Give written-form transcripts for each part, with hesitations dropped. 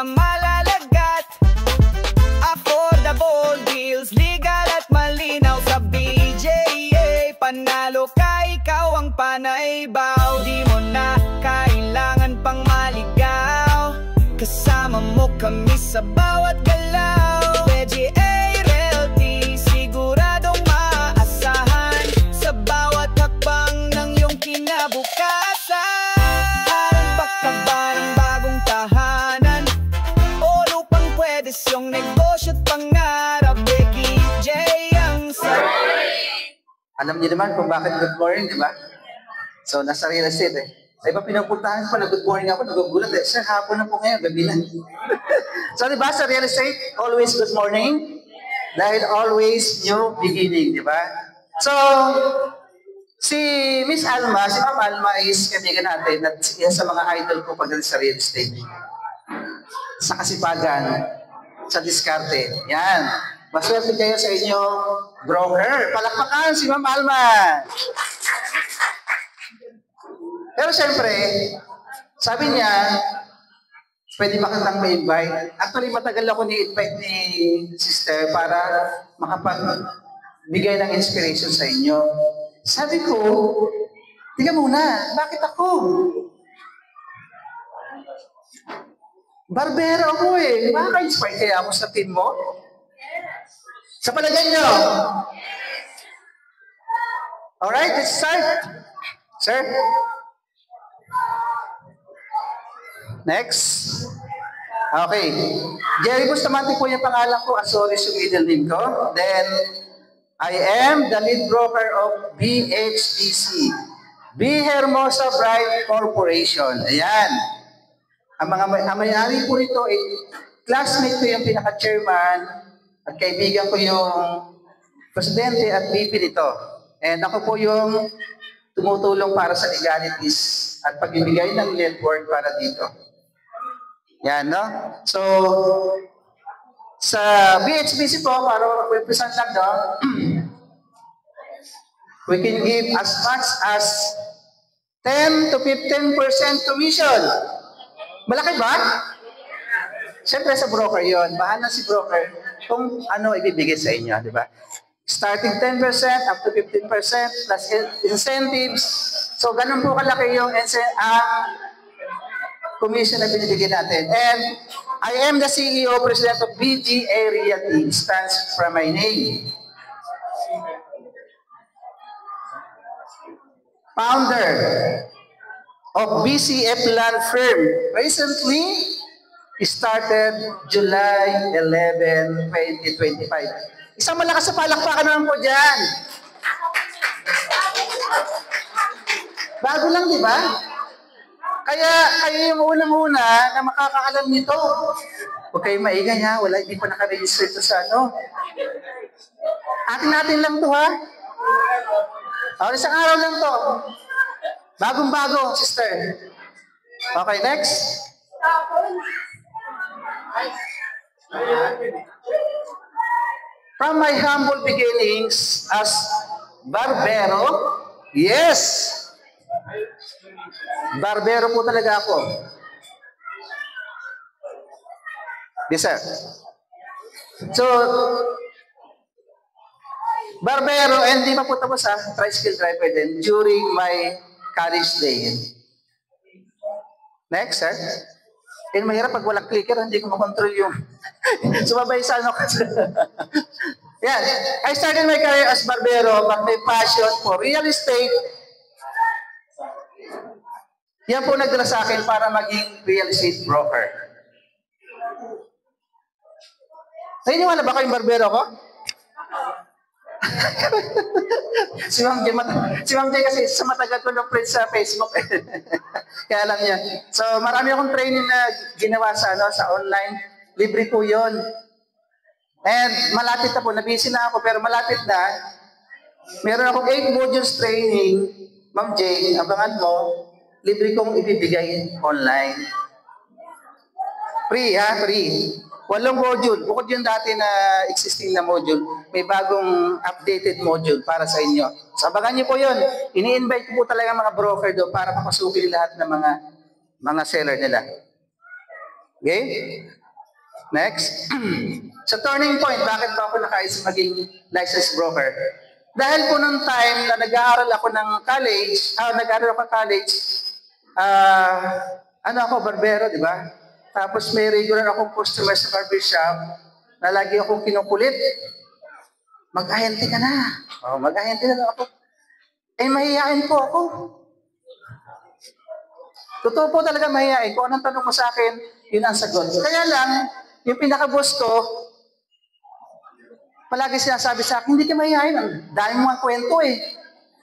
ka malalagat. Affordable deals, legal at malinaw sa BJA. Panalo ka, ikaw ang panay baw. Di mo na kailangan pang maligaw, kasama mo kami sa bawat galaw. BJA Realty, siguradong maaasahan sa bawat hakbang ng iyong kinabukasan. Parang pagkaba ng bagong tahanan o lupang pwede siyong negosyo at pangarap. BJA ang Alam niyo naman kung bakit good morning, di ba? So, nasa real estate eh. Sa iba pinupuntahan pa na good morning ako, nagugulat eh. Sir, hapon na po ngayon, gabi na. So, di ba sa real estate, always good morning? Dahil always new beginning, di ba? So, si Miss Alma, si Ma'am Alma is kaibigan natin at isa sa mga idol ko pagdating sa real estate. Sa kasipagan, sa diskarte. Yan. Maswerte kayo sa inyong broker. Palakpakan si Ma'am Alma. Pero siyempre, sabi niya, pwede ba kitang ma-invite? Actually, matagal ako ni-invite ni sister para makapagbigay ng inspiration sa inyo. Sabi ko, tiga muna, bakit ako? Barbero ako eh. Makaka-inspire kaya ako sa team mo? Sa palagay nyo? Alright, let's start. Sir? Next. Okay. Jerry Bustamante po yung pangalan ko. Azoris yung middle name ko. Then, I am the lead broker of BHBC. B. Hermosa Bright Corporation. Ayan. Ang may-ari po nito, classmate ko yung pinaka-chairman at kaibigan ko yung presidente at VP nito. And ako po yung tumutulong para sa legalities at pagbibigay ng network para dito. Yan, no? So, sa BHBC po, para represent lang, no? We can give as much as 10 to 15% commission. Malaki ba? Siyempre sa broker yon, bahala si broker kung ano ibibigay sa inyo, di ba? Starting 10% up to 15% plus incentives. So, ganun po kalaki yung commission na binibigyan natin. And I am the CEO, President of BGA Realty, stands from my name. Founder of BCF Land Firm. Recently, started July 11, 2025. Isang malakas sa palakpakan naman po dyan. Bago lang, di ba? Kaya kayo yung unang-una na makakaalam nito. Huwag kayong maingay ha. Wala, hindi pa nakaregister ito sa ano. Atin-atin lang to ha. O, isang araw lang to. Bagong-bago, sister. Okay, next. From my humble beginnings as barbero, yes, barbero po talaga ako. Yes, sir. So, barbero, and di pa po tapos ha, tricycle driver din during my college day. Next, sir. And mahirap pag walang clicker, hindi ko makontrol yung sumabay sa ano. Yan. I started my career as barbero, but my passion for real estate, yan po nagdala sa akin para maging real estate broker. Naniniwala ba kayong barbero ko? si Ma'am Jay kasi sa matagal ko ng friend sa Facebook. Kaya alam niya. So marami akong training na ginawa sa online. Libre po yun. And malapit na po. Nabisi na ako pero malapit na. Meron akong 8 modules training. Ma'am Jay, abangan mo. Libre kong ibibigay online. Free ha, free. 8 module. Bukod yung dati na existing na module, may bagong updated module para sa inyo. So, abangan niyo po yun. Ini-invite ko po talaga mga broker doon para papasukin lahat ng mga seller nila. Okay? Next. Sa turning point, bakit ba ako nakaisip maging licensed broker? Dahil po nung time na nag-aaral ako ng college, ano ako, barbero, di ba? Tapos may regular akong customer sa barbershop na lagi akong kinukulit. Mag-ahente ka na. Mag-ahente na ako. Mahihain po ako. Totoo po talaga mahihain. Kung anong tanong mo sa akin, yun ang sagot. Kaya lang, yung pinaka-boss ko, palagi sinasabi sa akin, hindi ka mahihain. Ang dami mo ang kwento eh.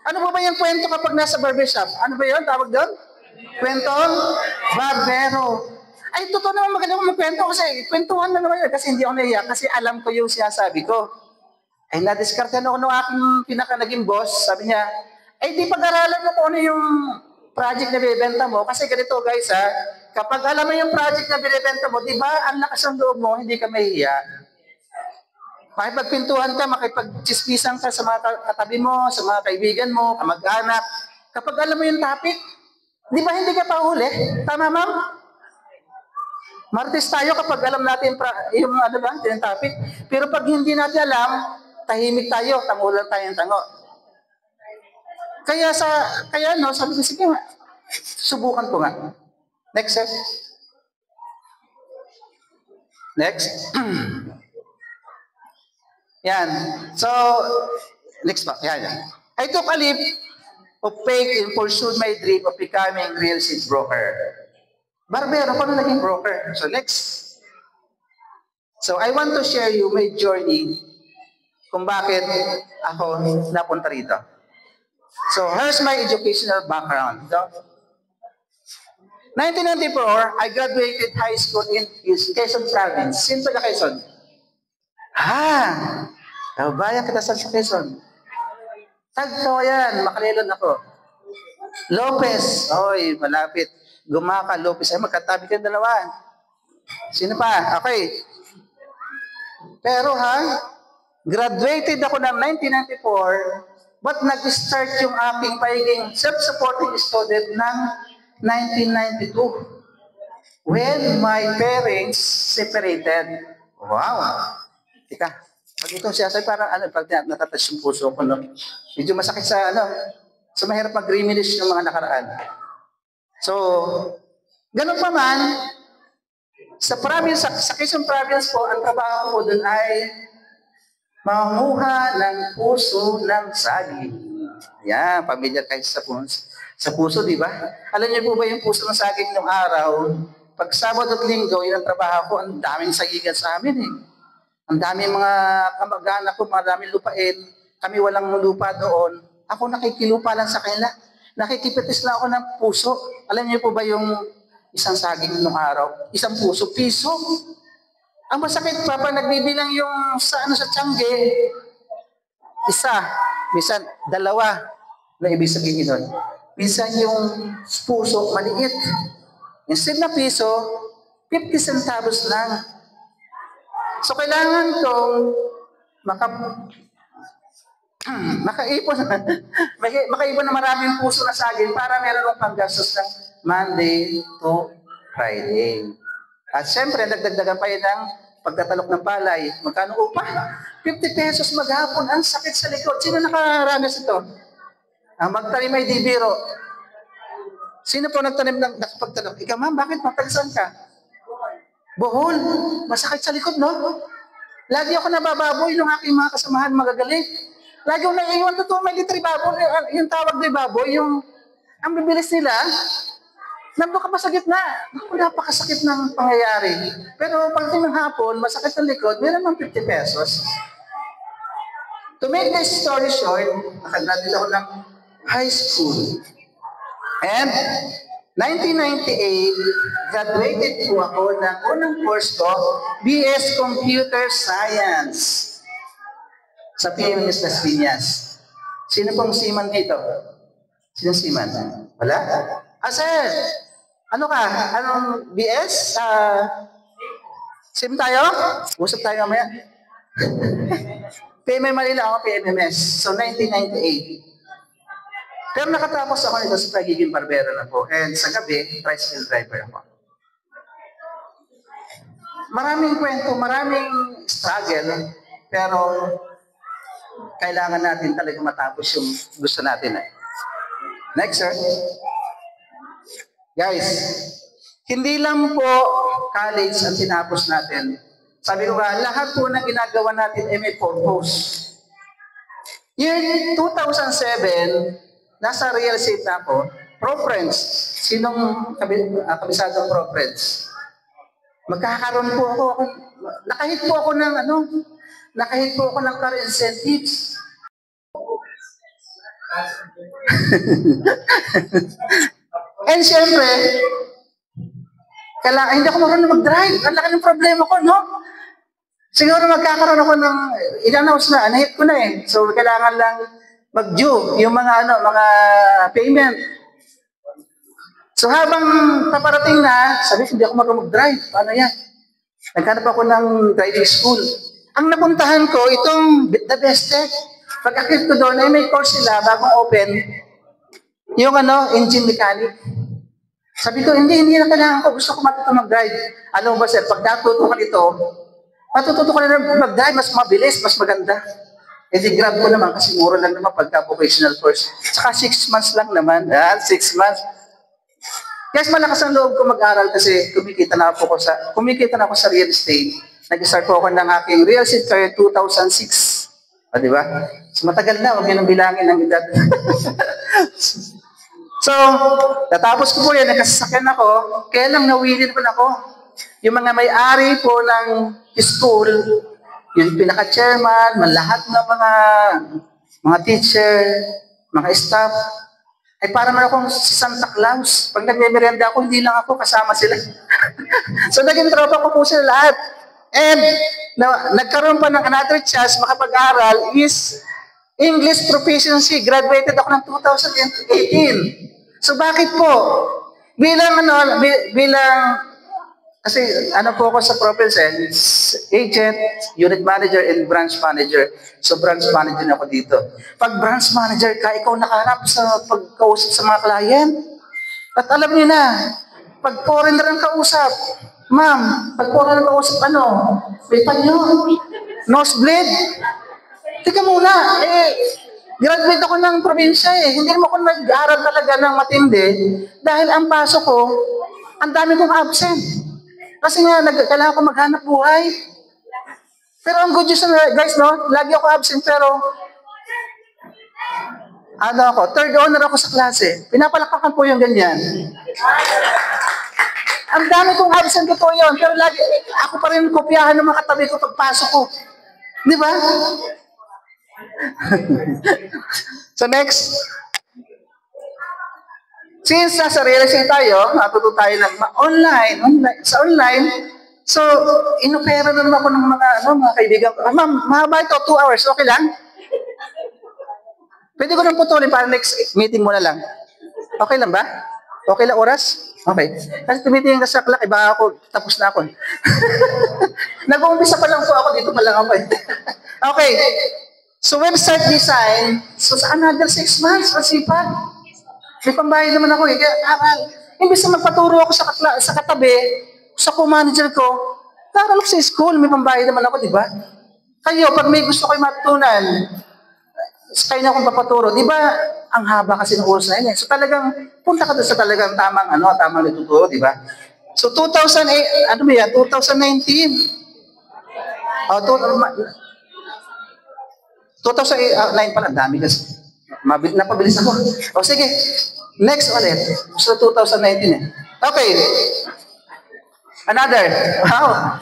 Ano ba yung kwento kapag nasa barbershop? Ano ba yun? Tawag doon? Kwentong barbero. Ay, totoo naman magaling akong magkwento kasi kwentuhan na naman yun. Kasi hindi ako naiyak kasi alam ko yung sinasabi ko. Ay, nadiskartehan ako ng aking pinaka-naging boss. Sabi niya, ay, di pag-aralan mo kung ano yung project na binibenta mo. Kasi ganito guys kapag alam mo yung project na binibenta mo, di ba, ang lakas ng loob mo, hindi ka mahihiya. Makipagpintuhan ka, makipagchismisan ka sa mga katabi mo, sa mga kaibigan mo, kamag-anak. Kapag alam mo yung topic, di ba hindi ka pa huli? Tama, ma'am? Martis tayo kapag alam natin yung topic. Pero pag hindi natin alam, tahimik tayo, tangulan tayong tango. Kaya sabi ko, sige, subukan ko nga. Next, sir. Next. Yan. So, next pa. Yan. I took a leap of faith and pursued my dream of becoming real estate broker. Barbero, paano naging broker? So, next. So, I want to share you my journey kung bakit ako napunta rito. So, here's my educational background. So, 1994, I graduated high school in Quezon Province. Sino taga Quezon? Kabayan kita sa Quezon. Tagkaw yan, Makalilon ako. Lopez, malapit. Gumaka, Lopez, magkatabi ka dalawa. Sino pa? Okay. Pero graduated ako ng 1994, but nag-start yung aking pagiging self-supporting student ng 1992 when my parents separated. Wow! Tika, pag itong siyasay, parang pag natatouch yung puso ko, no? Medyo masakit sa mahirap mag-reminisce yung mga nakaraan. So, ganun pa man, sa Quezon Province po, ang trabaho ko doon ay manguha ng puso ng saging. Yan, pamilyar kayo sa puso, di ba? Alam niyo po ba yung puso ng saging ng araw? Pag Sabado at Linggo, yun ang trabaho ko, ang daming sagigan sa amin eh. Ang daming mga kamag-anak ko, maraming lupain. Kami walang lupa doon. Ako nakikilupa lang sa kanila. Nakikipitis lang ako ng puso. Alam niyo po ba yung isang saging ng araw? Isang puso, piso. Ang masakit pa, pag nagbibilang yung sa tiyangge, isa, minsan dalawa na ibig sabihin nun. Minsan yung puso, maliit. Instead na piso, 50 centavos lang. So, kailangan kong makaipon na maraming puso na saging para meron ng panggastos ng Monday to Friday. At syempre, nagdagdagan pa yun ng pagtatalok ng palay. Magkano upa? 50 pesos maghapon. Ang sakit sa likod. Sino nakaranas ito? Magtanim ay di biro. Sino po nagtanim ng nakapagtalok? Ikaw, ma'am, bakit mapalisan ka? Bohol. Masakit sa likod, no? Lagi ako nabababoy ng aking mga kasamahan magagaling. Lagi ako naiiwan totoo, may litri baboy. Yung tawag na baboy, ang bibilis nila, nandun ka pa sa gitna. Napakasakit ng pangyayari. Pero pagdating ng hapon, masakit sa likod, meron ng 50 pesos. To make this story short, nakagraduate ako ng high school. And 1998, graduated po ako ng unang course ko, BS Computer Science sa PMS Las Piñas. Sino pong seaman dito? Sino seaman? Wala? Sir, ano ka? Anong BS? Sim tayo? Usap tayo mamaya. PMM Manila ako, PMMS. So, 1998. Pero nakatapos ako nito sa pagiging barbero na po. And sa gabi, tricycle driver ako. maraming kwento, maraming struggle, pero kailangan natin talaga matapos yung gusto natin. Next, sir. Guys, hindi lang po college ang tinapos natin. Sabi ko ba, lahat po ng ginagawa natin ay may purpose. Year 2007, nasa real estate na ako, ProFriends. Sinong kabisadong ProFriends? Magkakaroon po ako, nakahit po ako ng car incentives. And syempre, hindi ako marunong mag-drive. Ang laki ng problema ko, no? Siguro magkakaroon ako ng, in-announce na, nahit ko na eh. So, kailangan lang mag-due yung mga payment. So, habang paparating na, sabi ko, hindi ako marunong mag-drive. Paano yan? Naghanap ako ng driving school. Ang napuntahan ko, itong The Best Tech. Pag-akit ko doon, ay may course sila, bagong open, yung engine mechanic. Sabi ko, hindi na kailangan ko. Gusto ko matuto mag-drive. Alam mo ba, sir, pag natuto ka nito, matututo ka na mag-drive, mas mabilis, mas maganda. E di grab ko naman kasi mura lang naman pagka-vocational course. Saka 6 months lang naman. 6 months. Guys, malakas ang loob ko mag-aral kasi kumikita na ako sa real estate. Nag-start po ako ng aking real estate career 2006. Di ba? So matagal na, huwag yun ang bilangin ng edad. So, natapos ko po yan, nagkasasakyan ako, kaya lang nawilin po ako. Yung mga may-ari po ng school, yung pinaka-chairman, lahat ng mga teacher, mga staff, ay para man akong si Santa Claus. Pag nagme-merienda ako, hindi lang ako, kasama sila. So, naging tropa ko po sila lahat. And, nagkaroon pa ng another chance makapag-aral is English proficiency. Graduated ako ng 2018. So, bakit po? Kasi po ako sa province, agent, unit manager, and branch manager. So, branch manager na ako dito. Pag branch manager ka, ikaw nakaharap sa pagkausap sa mga client. At alam niyo na, pag foreigner ang kausap, ma'am, pag foreigner ang kausap, may panyo, nosebleed. Tika muna, graduate ako ng probinsya Hindi naman ako nag-aaral talaga ng matindi dahil ang pasok ko, ang dami kong absent. Kasi nga, kailangan ko maghanap buhay. Pero ang good news guys, lagi ako absent pero third honor ako sa klase. Pinapalakpakan po yung ganyan. Ang dami kong absent ko po yun, pero lagi, ako pa rin kopyahan ng mga katabi ko pagpasok ko. Di ba? So next, since nasa real estate tayo, natuto tayo ng sa online, so inopera na naman ako ng mga kaibigan ko. Ma'am, mahaba ito, 2 hours, okay lang? Pwede ko nang putulin para next meeting mo na lang. Okay lang ba? Okay lang oras? Okay. Kasi tumitingin ka sa clock, baka ako, tapos na ako. Nag-uumpisa pa lang po ako, dito pa lang ako. Okay. So, website design, so sa another 6 months, masipag. May pambayad naman ako kaya aral. Imbis na magpaturo ako sa katabi, sa co-manager ko, aral ako sa school, may pambayad naman ako, di ba? Kayo, pag may gusto kayo matutunan, kayo na akong papaturo, di ba, ang haba kasi ng oras na yun. So talagang, punta ka doon sa talagang tamang natuturo, di ba? So 2008, 2019, 2009 pala, dami kasi. Napabilis ako. O sige, next ulit. So 2019 Okay. Another. Wow.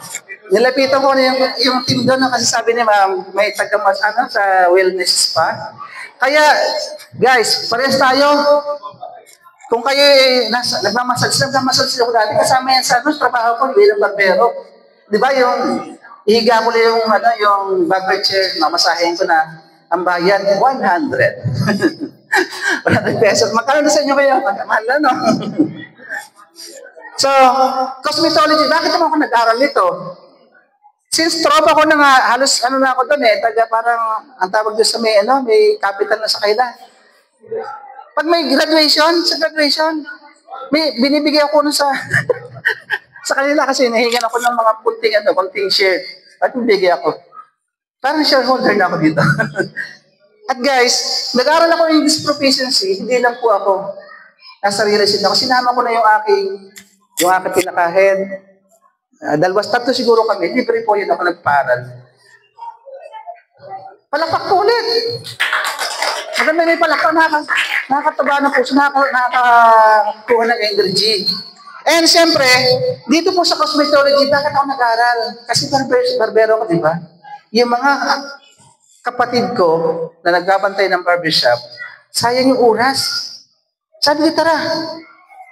Nilapitan ko yung team doon kasi sabi niya may taga-mas sa wellness spa. Kaya, guys, parehas tayo. Kung kayo nagmamassage ako dati, kasama yan sa trabaho ko bilang barbero. Di ba yung ihiga ko lang yung barber chair, mamasahin ko na ang bayad 100. 100 pesos. Magkano na sa inyo kayo? Mahal na, no? So, cosmetology, bakit naman ako nag-aral nito? Since tropa ko na nga, halos na ako doon parang, ang tawag doon sa may capital na sa kaila. Pag may graduation, may binibigay ako sa Sa kanila kasi nahingan ako ng mga kunting share. At bigay ako. Parang shareholder na ako dito. At guys, nag-aral ako English proficiency, hindi lang po ako. Nasa real estate ako. Sinama ko na yung aking pinaka-head. Dalawas, tatlo siguro kami. Libre po yun ako nagparal. Palakpak po ulit. Maganda may palakpak, nakakataba na po. Nakakakuha ng energy. And siyempre, dito po sa cosmetology, bakit ako nag-aral? Kasi barbero ko, di ba? Yung mga kapatid ko na nagbabantay ng barbershop, sayang yung oras. Sabi ko, tara,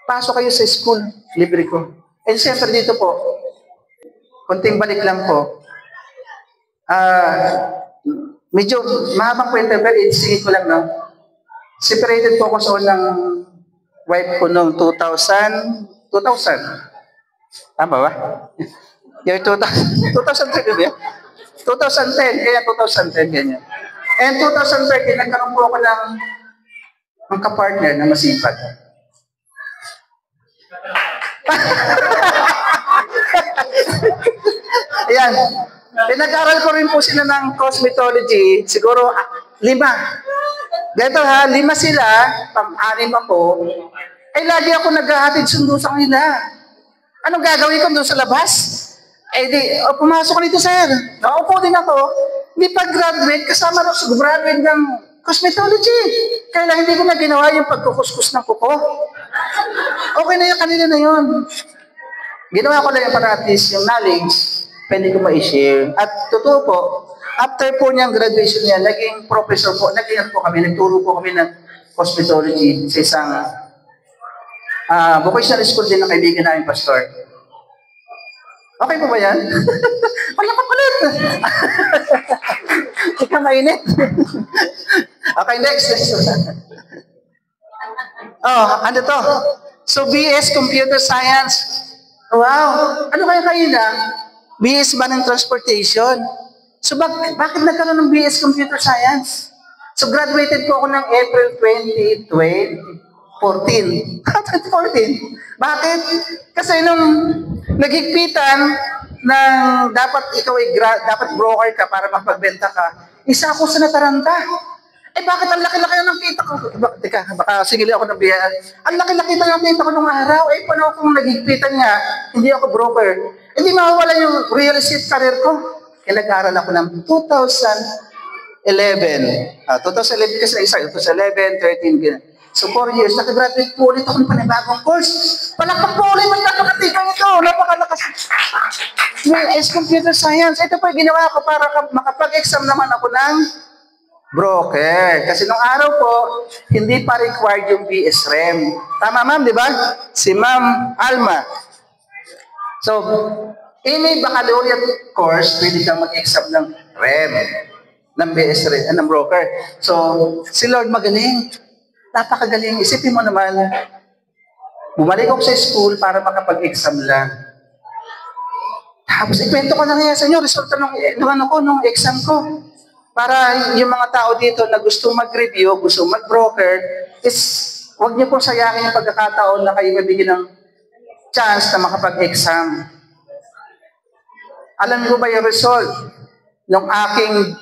pasok kayo sa school, libre ko. And siyempre dito po, konting balik lang po, medyo mahabang kwento, pero sige ko lang, no? Separated po ako sa unang wife ko noong 2000. Tama ba? Year 2000, 2003 ba? 2010, kaya 2010, ganyan. And 2013, nagkaroon po ako ng kapartner na masipag. Ayan. Pinag-aral ko rin po sila ng cosmetology, siguro 5. Ganito ha, 5 sila, 6 ako. Eh, lagi ako naghahatid sundo sa kanila. Anong gagawin ko doon sa labas? Eh di, pumasok dito, sir. Nakaupo din ako. Hindi pag-graduate, kasama rin sa graduate ng cosmetology. Kaya lang hindi ko na ginawa yung pagkukuskus ng kuko. Okay na yun, kanina na yun. Ginawa ko lang yung para at least yung knowledge, pwede ko ma-share. At totoo po, after po niyang graduation niya, naging professor po, nagturo po kami ng cosmetology sa isang vocational school din ng kaibigan namin, pastor. Okay po ba yan? Wala pa palit. Ika mainit. Okay, next. Ano to? So, BS Computer Science. Wow. Ano kaya kayo na? BS ba ng Transportation? So, bakit nagkaroon ng BS Computer Science? So, graduated po ako ng April 2014. 2014. Bakit? Kasi nung nagigpitan ng dapat ikaw ay dapat broker ka para mapagbenta ka, isa ako sa nataranta. Eh bakit ang laki-laki ng kita ko? Baka sigili ako ng biya. Ang laki-laki ng kita ko nung araw. Eh paano kung nagigpitan nga, hindi ako broker. Hindi mawawala yung real estate career ko. Kaya nag-aaral ako ng 2011. 2011 kasi isa, 2011, 13, gano'n. So 4 years, nakagraduate po ulit ako ng panibagong course. Palakpak po ulit, napakatikang ito, napakalakas. BS Computer Science, ito po yung ginawa ko para makapag-exam naman ako ng broker. Kasi nung araw po, hindi pa required yung BS REM. Tama ma'am, di ba? Si Ma'am Alma. So, any baccalaureate course, pwede kang mag-exam ng REM, ng BS REM, ng broker. So, si Lord magaling. Napakagaling. Isipin mo naman, bumalik ako sa school para makapag-exam lang. Tapos, ikwento ko na nga sa inyo, resulta nung exam ko. Para yung mga tao dito na gusto mag-review, gusto mag-broker, is huwag niyo pong sayangin yung pagkakataon na kayo mabigyan ng chance na makapag-exam. Alam niyo ba yung result ng aking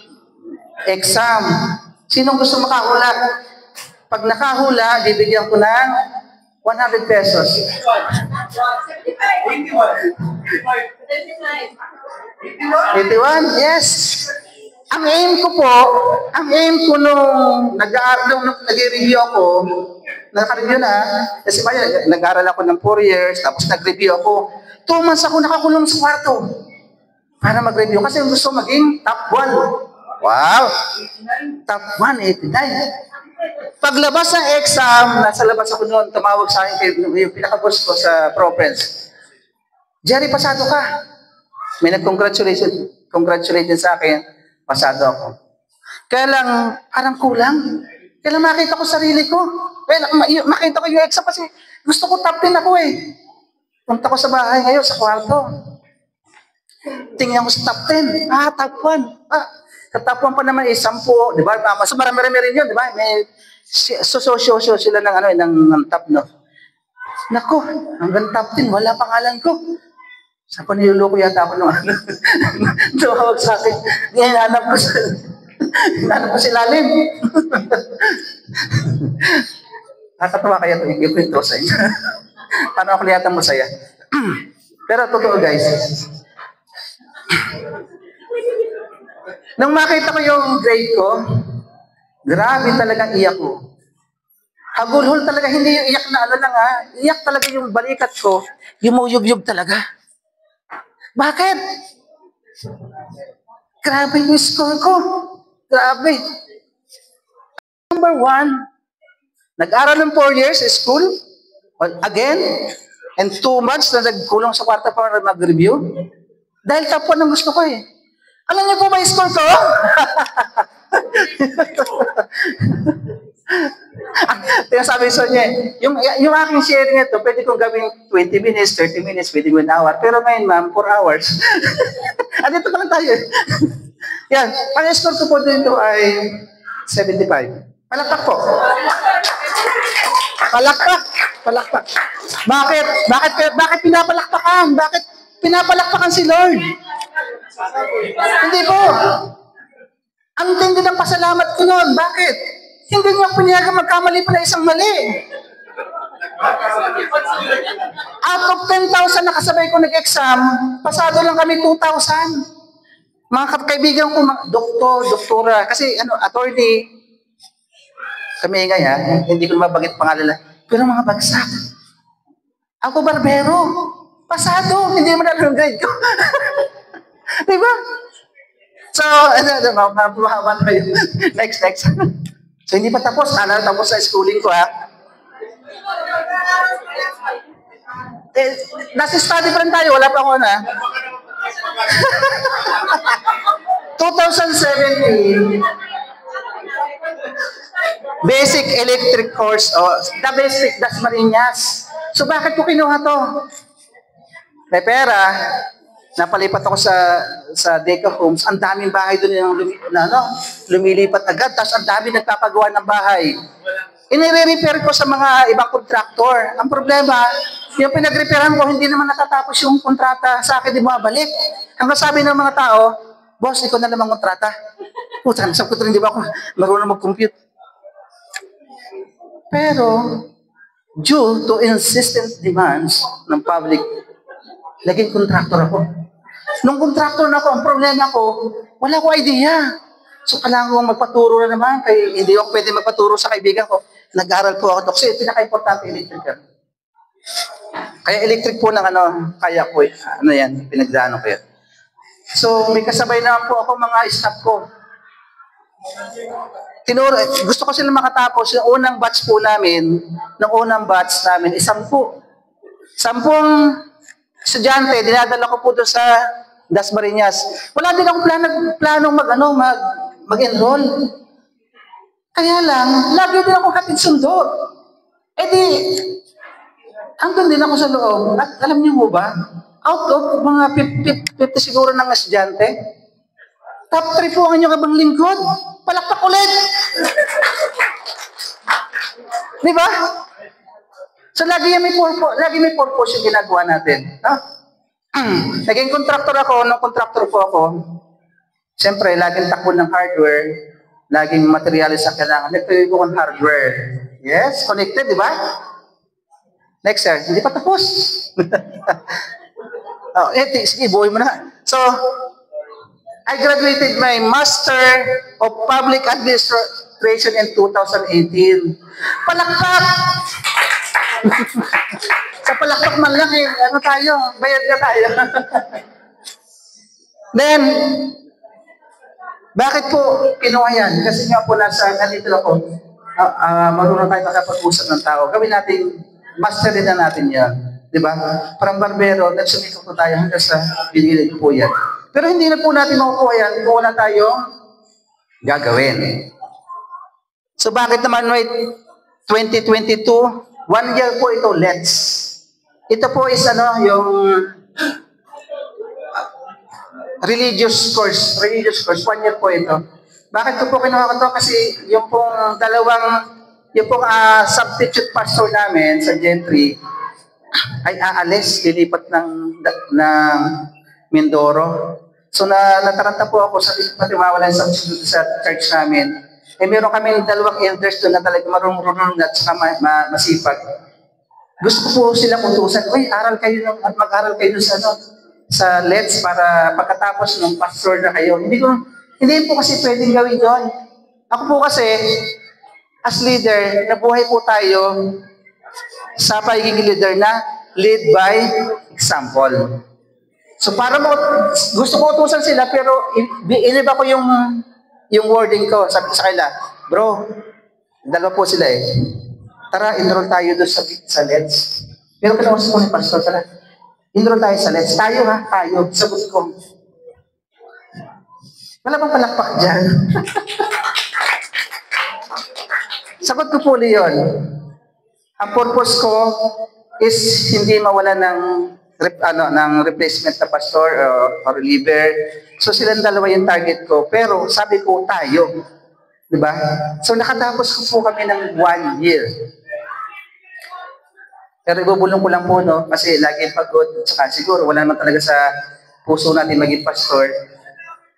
exam? Sinong gusto makahula? Pag nakahula, bibigyan ko ng 100 pesos. 81? Yes. Ang aim ko nung nag-review ako, nag-review na, kasi nag-aral ako ng 4 years, tapos nag-review ako. 2 months ako nakakulong sa kwarto para mag-review kasi gusto maging top 1. Wow! Top 1, 89. Paglabas ng exam, nasa labas ako noon, tumawag sa akin yung pinaka-boss ko sa province. Jerry, pasado ka. May nag-congratulate sa akin, pasado ako. Kaya lang, parang kulang. Kaya lang makita ko sarili ko. Kaya lang, makita ko yung exam kasi gusto ko top 10 ako eh. Punta ko sa bahay ngayon, sa kwarto. Tingnan ko sa top 10. Top 1. Sa top 1 pa naman is 10, di ba? So marami-rami rin yun, di ba? May sosyo sila ng top, no? Nako, hanggang top 10, wala pangalan ko. Sa paniluloko yata ako nung ano. Tumawag sa akin. Hinahanap ko si Lalim. Nakatawa kaya ito, yung kwento sa inyo. Paano ako liyatan mo saya? Pero totoo guys. Nung makita ko yung grade ko, grabe talagang iyak ko. Hagulhol talaga, hindi yung iyak na ano lang ha. Iyak talaga yung balikat ko, yumuyub-yub talaga. Bakit? Grabe yung score ko. Grabe. Number 1, nag-aral ng 4 years sa school. Again, and 2 months na nagkulong sa kwarta para mag-review. Dahil top 1 ang gusto ko eh. Alam niyo po ba yung score ko? Sabi sa niya, yung aking sharing ito, pwede kong gawin 20 minutes, 30 minutes, pwede kong 1 hour. Pero ngayon, ma'am, 4 hours. Andito pa lang tayo. Yan, ang score ko po dito ay 75. Palakpak po. Palakpak. Bakit pinapalakpakan? Bakit pinapalakpakan si Lord? Hindi po. Ang tindi ng pasalamat ko noon. Bakit? Hindi niyo pinayagan magkamali pa na isang mali. Out of 10,000 na kasabay ko nag-exam, pasado lang kami 2,000. Mga kaibigan ko, doktora, kasi attorney, kami nga hindi ko mabagit pangalan. Pero mga bagsak. Ako barbero. Pasado. Hindi mo na yung grade ko. Diba? So, mapahaman tayo. Next. So, hindi pa tapos. Tapos sa schooling ko, ha? Nasa study pa rin tayo. Wala pa ako na. 2017, basic electric course, the basic Dasmariñas. So, bakit ko kinuha to? May pera, napalipat ako sa Deca Homes, ang daming bahay doon yung lumilipat agad, tapos ang daming nagpapagawa ng bahay. Inire-repair ko sa mga ibang kontraktor. Ang problema, yung pinag-repairan ko, hindi naman natatapos yung kontrata, sa akin di bumabalik. Ang sabi ng mga tao, boss, ikaw na naman kontrata. Puta, nasab ko rin, di ba ako marunong mag-compute. Pero, due to insistent demands ng public, naging kontraktor ako. Nung kontraktor na ako, ang problema ko, wala ko idea. So, kailangan kong magpaturo na naman. Kaya hindi ako pwede magpaturo sa kaibigan ko. Nag-aaral po ako. Kasi pinaka-importante electrical. Kaya electric po ng kaya ko. Pinagdaanan ko yan. So, may kasabay naman po ako mga staff ko. Gusto ko sila makatapos. Yung unang batch po namin, 10 sampung estudyante, dinadala ko po doon sa Dasmariñas. Wala din akong planong mag-enroll. Kaya lang, lagi din ako hatid sundo. Andun din ako sa loob. At alam niyo mo ba, out of mga 50 siguro ng estudyante, top 3 po ang inyong abang lingkod. Palakpak ulit. Di ba? So, lagi may purpose yung ginagawa natin. Naging contractor ako, nung contractor po ako, siyempre, laging takbo ng hardware, laging materialis ang kailangan. Nagtuloy ko ng hardware. Yes, connected, di ba? Next, sir. Hindi pa tapos. Sige, buhay mo na. So, I graduated my Master of Public Administration in 2018. Palakpak! Sa palakpak man lang bayad na tayo. Then, bakit po kinuha yan? Kasi nga po nandito ako, marunong tayo makapag-usap ng tao. Gawin natin, master din na natin yan. Diba? Parang barbero, nagsumikap po tayo hanggang sa pinili po yan. Pero hindi na po natin makukuha yan kung wala tayong gagawin. So bakit naman 2022, 1 year po ito, let's. Ito po is yung religious course, 1 year po ito. Bakit ko po kinuha ko ito? Kasi yung pong substitute pastor namin sa Gentry, ay aalis, lilipat ng Mindoro. So nataranta po ako sa patiwawalan sa church namin. Eh meron kami dalawang elders doon na talaga marunong at saka masipag. Gusto ko po sila utusan, uy, aral kayo at mag-aral kayo sa sa LEDS para pagkatapos ng pastor na kayo. Hindi po kasi pwedeng gawin doon. Ako po kasi, as leader, nabuhay po tayo sa pagiging leader na lead by example. So para gusto ko utusan sila pero iniba ko yung wording ko. Sabi ko sa kanila, bro, dalawa po sila eh. Tara, enroll tayo doon sa LEDS. Pero kinausap ko ni pastor, tara, enroll tayo sa LEDS. Tayo ha, tayo. Sagot ko. Wala bang palakpak dyan? Sagot ko po yun. Ang purpose ko is hindi mawala ng replacement na pastor or leader. So silang dalawa yung target ko. Pero sabi ko tayo. Diba? So nakatapos ko po kami ng 1 year. Pero ibubulong ko lang po, no? Kasi lagi pagod. Saka siguro wala naman talaga sa puso natin maging pastor.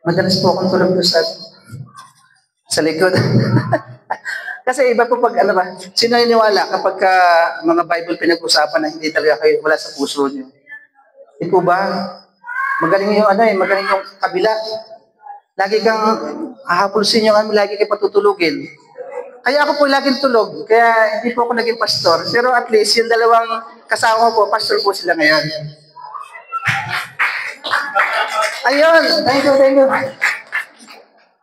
Madalas po akong tulog doon sa likod. Kasi iba po pag, sino niniwala kapag mga Bible pinag-usapan na hindi talaga kayo wala sa puso niyo? Di po ba? Magaling yung magaling yung kabila. Lagi kang hahapulsin yung lagi kayo patutulugin. Kaya ako po laging tulog. Kaya hindi po ako naging pastor. Pero at least yung dalawang kasama ko po, pastor po sila ngayon. Ayun. Thank you.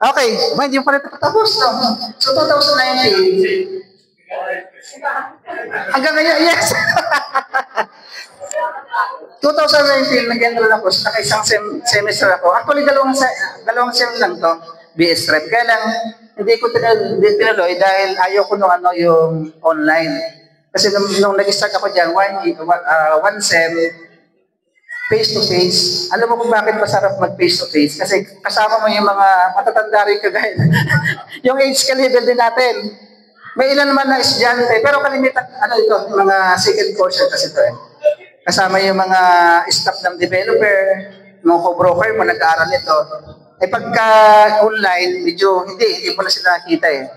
Okay. Hindi yung pala tapos. No? So 2019. Hanggang ngayon, yes. 2019, nag-enroll ako. So naka-isang semester ako. Actually, dalawang sem lang to. BS Rep. Kaya lang, hindi ko tinuloy dahil ayaw ko yung online. Kasi nung nag-start ako dyan, one sem, face-to-face. Alam mo kung bakit masarap mag-face-to-face? Kasi kasama mo yung mga matatanda rin kagaya. Yung age ka-level din natin. May ilan naman na estudyante, pero kalimitan, mga second course kasi ito eh. Kasama yung mga staff ng developer, mga co-broker mo nag-aaral nito. Eh pagka online, medyo hindi mo na sila nakita eh.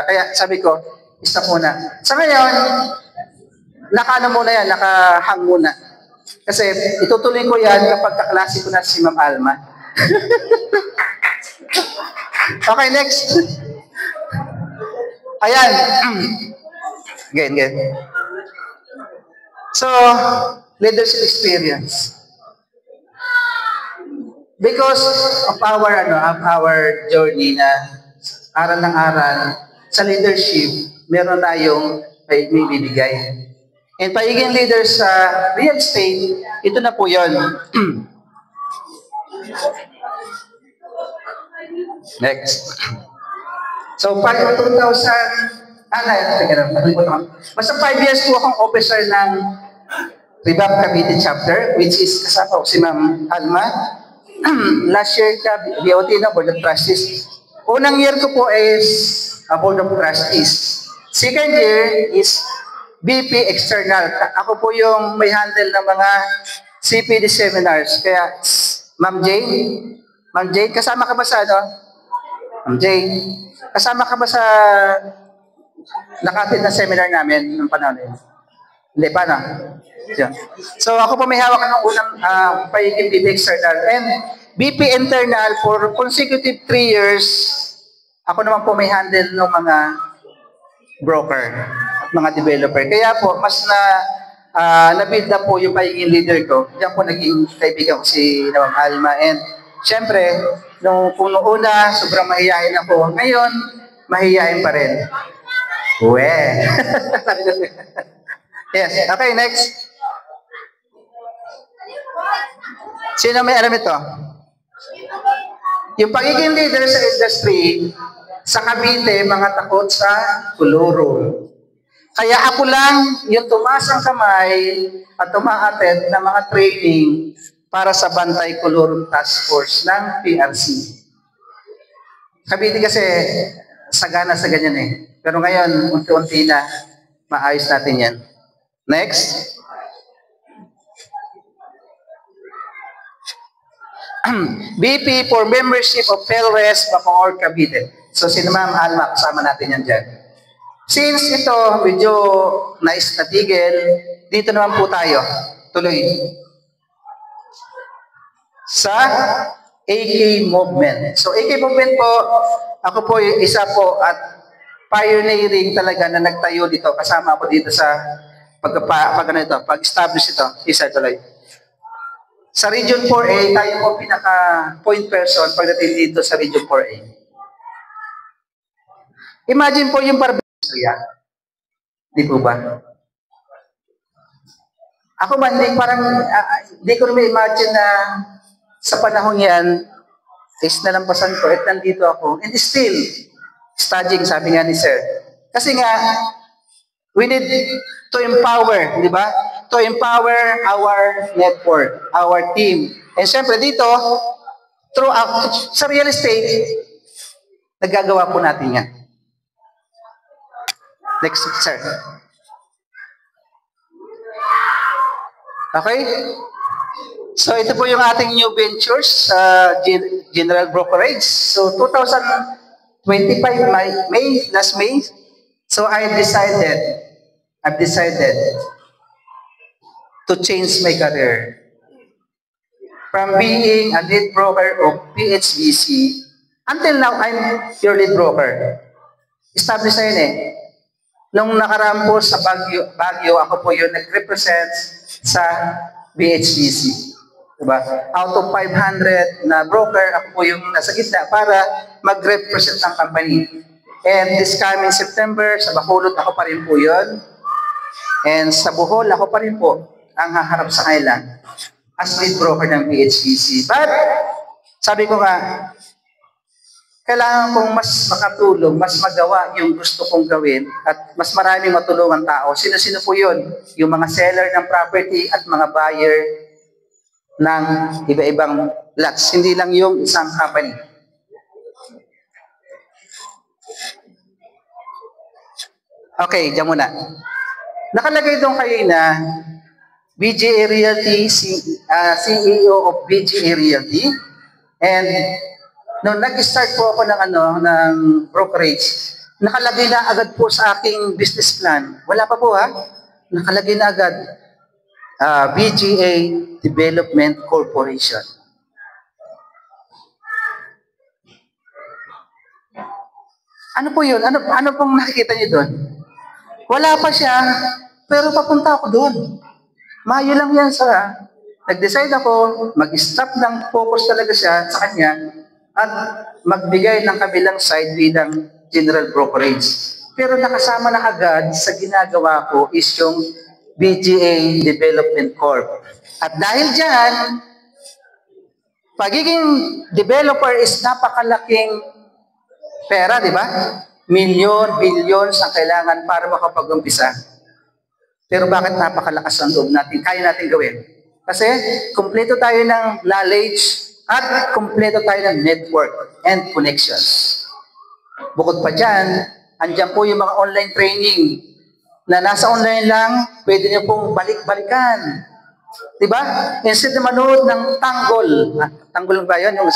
Kaya sabi ko, stop muna. Sa ngayon, nakahang muna. Kasi itutuloy ko yan kapag kaklase ko na si Ma'am Alma. Okay, next. Ayan. Again. So, leadership experience. Because of our journey na aral ng aral, sa leadership, meron tayong may bibigay. And pagiging leader sa real estate, ito na po yun. Next. So, pag basta 5 years po akong officer ng Revamp Cavite chapter, which is kasama ko si Ma'am Alma. Last year BOT na Board of Trustees. Unang year ko po is Board of Trustees. Second year is BP External. Ako po yung may handle ng mga CPD seminars. Kaya, Ma'am Jane, kasama ka ba sa Ma'am Jane, kasama ka ba sa nakatid na seminar namin ng panahon na yun? Hindi, paano? Yeah. So ako po may hawak ng unang pagiging BP External. And BP Internal for consecutive 3 years, ako naman po may handle ng mga broker at mga developer. Kaya po, mas na-build up po yung pagiging leader ko. Diyan po naging kaibigan ko si Ma'am Alma. And syempre, nung una, sobrang mahihayin ako. Ngayon, mahihayin pa rin. Yes. Okay, next. Sino may alam ito? Yung pagiging leader sa industry, sa Cavite, mga takot sa kuluro. Kaya ako lang yung tumaas ang kamay at tumaattend ng mga training para sa Bantay Kulurong Task Force ng PRC. Cavite kasi sagana sa ganyan eh. Pero ngayon, unti-unti na maayos natin yan. Next. BP for membership of PhilRest Bacoor, Cavite. So, si Ma'am Alma, kasama natin yan dyan. Since ito, medyo nice na tigil, dito naman po tayo. Tuloy. Sa AK movement. So, AK movement po, ako po isa po at pioneering talaga na nagtayo dito. Kasama ako dito sa pag-establish ito. Isa tuloy. Sa Region 4A, tayo po pinaka-point person pagdating dito sa Region 4A. Imagine po yung parang di po ba? Ako man, di ko naman imagine na sa panahon yan, is nalampasan ko at nandito ako. And still, studying, sabi nga ni Sir. Kasi nga, we need to empower, di ba? To empower our network, our team. And syempre dito, sa real estate, nagagawa po natin yan. Next, sir. Okay? So ito po yung ating new ventures sa General Brokerage. So 2025 last May. So I've decided to change my career from being a lead broker of PHBC until now I'm your lead broker. Established na yun eh. Nung nakaraan po sa Baguio, ako po yung nag-represent sa BHBC. Diba? Out of 500 na broker, ako po yung nasa gitna para mag-represent ng company. And this coming September, sa Bacolod, ako pa rin po yun. And sa Bohol, ako pa rin po ang haharap sa kanila as lead broker ng BHBC. But, sabi ko nga, kailangan kong mas makatulong, mas magawa yung gusto kong gawin at mas maraming matulungan tao. Sino-sino po yun? Yung mga seller ng property at mga buyer ng iba-ibang lots. Hindi lang yung isang company. Okay, dyan muna. Nakalagay doon kayo na BGA Realty, CEO of BGA Realty. And nung nag-start po ako ng brokerage, nakalagay na agad po sa aking business plan. Wala pa po ha. Nakalagay na agad. BGA Development Corporation. Ano po yun? Ano pong nakikita niyo doon? Wala pa siya, pero papunta ako doon. Mayo lang yan sa... Nag-decide ako, mag-stop ng focus talaga siya sa kanya, at magbigay ng kabilang side bilang general brokerage. Pero nakasama na agad sa ginagawa ko is yung BGA Development Corp. At dahil dyan, pagiging developer is napakalaking pera, di ba? Milyon, billions ang kailangan para makapag-umpisa. Pero bakit napakalakas ang loob natin? Kaya natin gawin. Kasi kumpleto tayo ng knowledge at kumpleto tayo ng network and connections. Bukod pa dyan, andyan po yung mga online training na nasa online lang, pwede niyo pong balik-balikan. Diba? Instead na manood ng tanggol. Tanggol ba yun? Yung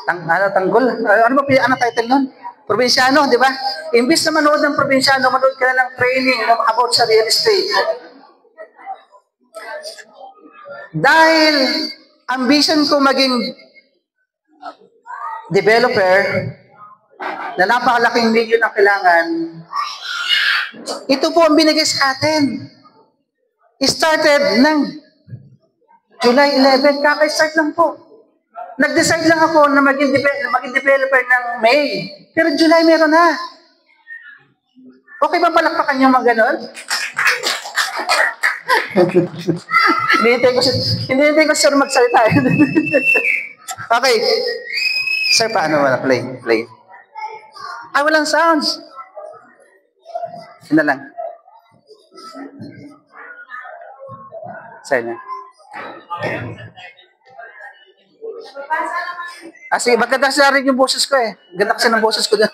tanggol? Ano ba ang title nun? Probinsyano, di ba? Imbis na manood ng probinsyano, manood ka na ng training about sa real estate. Dahil ambition ko maging developer na napakalaking milyon ang kailangan, ito po ang binigay sa atin. Started ng July 11, kaka-start lang po. Nag-decide lang ako na maging developer ng May. Pero July meron na. Okay ba palakpakan niyo mga ganon? Hinihintay ko sir magsalita. Okay. Sir, paano wala? Play. Ay, walang sounds. Yun na lang. Sir na. Sige, maganda sa rin yung boses ko eh. Ganda kasi ng boses ko doon.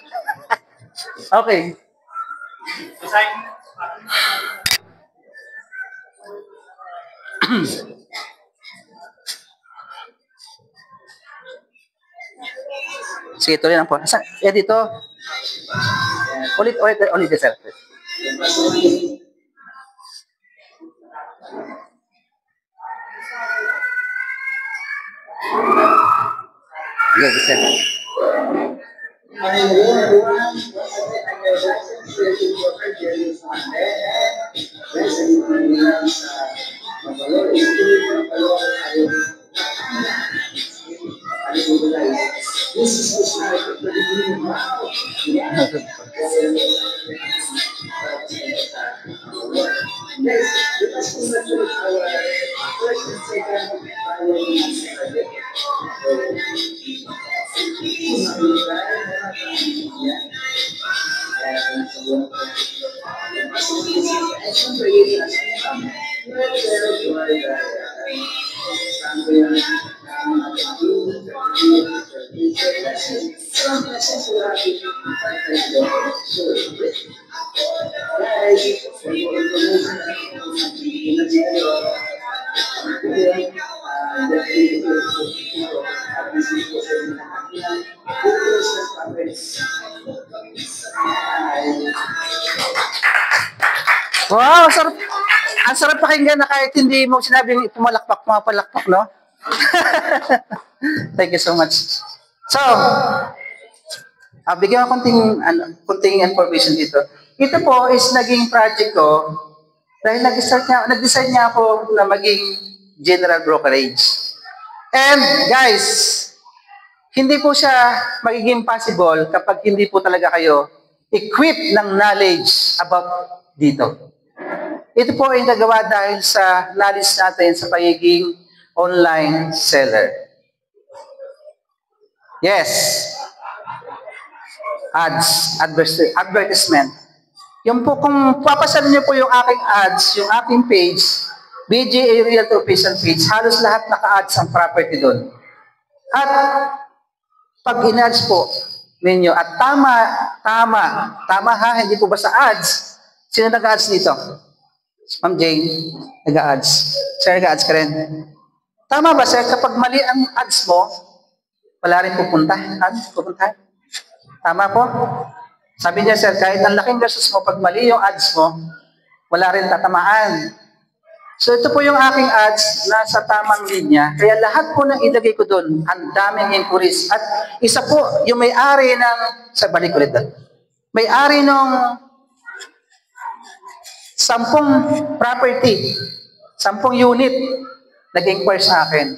Okay. Sige, tuloy lang po. Dito. Ulit, sir. Okay, sir. Wow, sarap. Ang sarap pakinggan na kahit hindi mo sinabing pumapalakpak, no? Thank you so much. So, bigyan ko konting information dito. Ito po is naging project ko dahil nag-decide niya ako na maging general brokerage. And guys, hindi po siya magiging possible kapag hindi po talaga kayo equipped ng knowledge about dito. Ito po ay nagawa dahil sa knowledge natin sa pagiging online seller. Yes. Ads, advertisement. Yung po, kung papasan niyo po yung aking ads, yung aking page, BGA Realtor official page, halos lahat naka-ads ang property doon. At pag in-ads po ninyo, at tama ha, hindi po ba sa ads? Sino nag-ads dito? Ma'am Jane, nag-ads. Sir, nag-ads ka rin. Tama ba, sir? Kapag mali ang ads mo, wala rin pupunta. Tama po? Sabi niya, sir, kahit ang laking gastos mo, pag mali yung ads mo, wala rin tatamaan. So ito po yung aking ads, nasa tamang linya. Kaya lahat po nang ilagay ko doon, ang daming inquiries. At isa po, yung may-ari ng, sa balik ulit doon, may-ari ng 10 property, 10 unit, nag-inquire sa akin.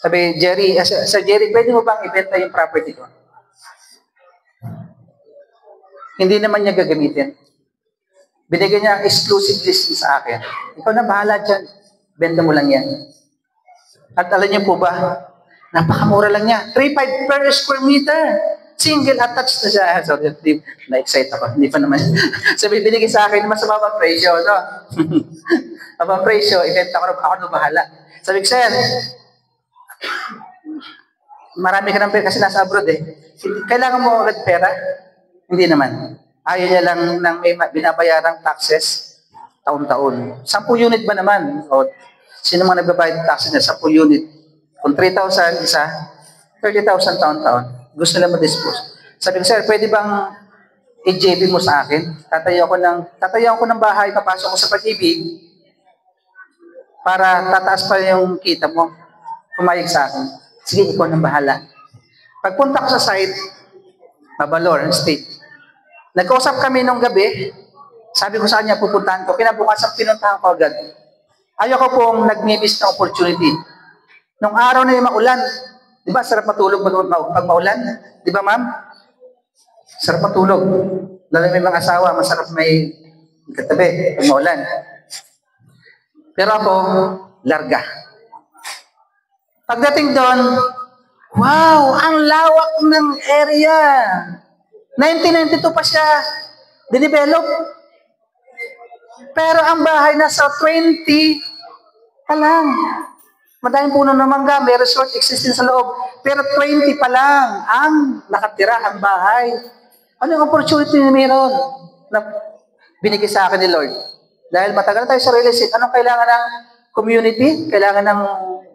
Sabi, Sir Jerry, pwede mo bang ibenta yung property ko? Hindi naman niya gagamitin. Binigyan niya ang exclusive listing sa akin. Ikaw na bahala dyan. Benta mo lang yan. At alam niyo po ba, napakamura lang niya. 3.5 per square meter. Single attached na siya. So, na-excite ako. Hindi pa naman. Sabi, binigay sa akin naman sa mabang presyo, no? Mabang presyo, ibenta ko na bahala. Sabi, sir, marami ka ng pera kasi nasa abroad eh. Kailangan mo agad pera? Hindi naman. Ayaw niya lang ng may binabayarang taxes taon-taon. 10 unit ba naman? O, sino mga nagbabayad ng taxes niya? 10 unit. Kung 3,000 isa, 30,000 taon-taon. Gusto nila ma-dispose. Sabi ko, sir, pwede bang i-JB mo sa akin? Tatayo ko ng bahay, papasok ko sa Pag-ibig para tataas pa yung kita mo. Pumayag sa akin. Sige, ikaw nang bahala. Pagpunta ko sa site, Babalor, State. Nag-usap kami nung gabi. Sabi ko sa kanya, pupuntahan ko. Kinabukasan, pinuntahan ko agad. Ayaw ko pong nag-miss na opportunity. Nung araw na yung maulan, di ba, sarap matulog pag maulan? Di ba, ma'am? Sarap matulog. Lalo may mga asawa, masarap may katabi pag maulan. Pero ako, larga. Pagdating doon, wow, ang lawak ng area. 1992 pa siya dinevelop. Pero ang bahay nasa 20 pa lang. Madaming puno ng mangga, may resort existing sa loob. Pero 20 pa lang ang nakatira ang bahay. Ano yung opportunity na mayroon na binigay sa akin ni Lord? Dahil matagal tayo sa real estate, anong kailangan ng community? Kailangan ng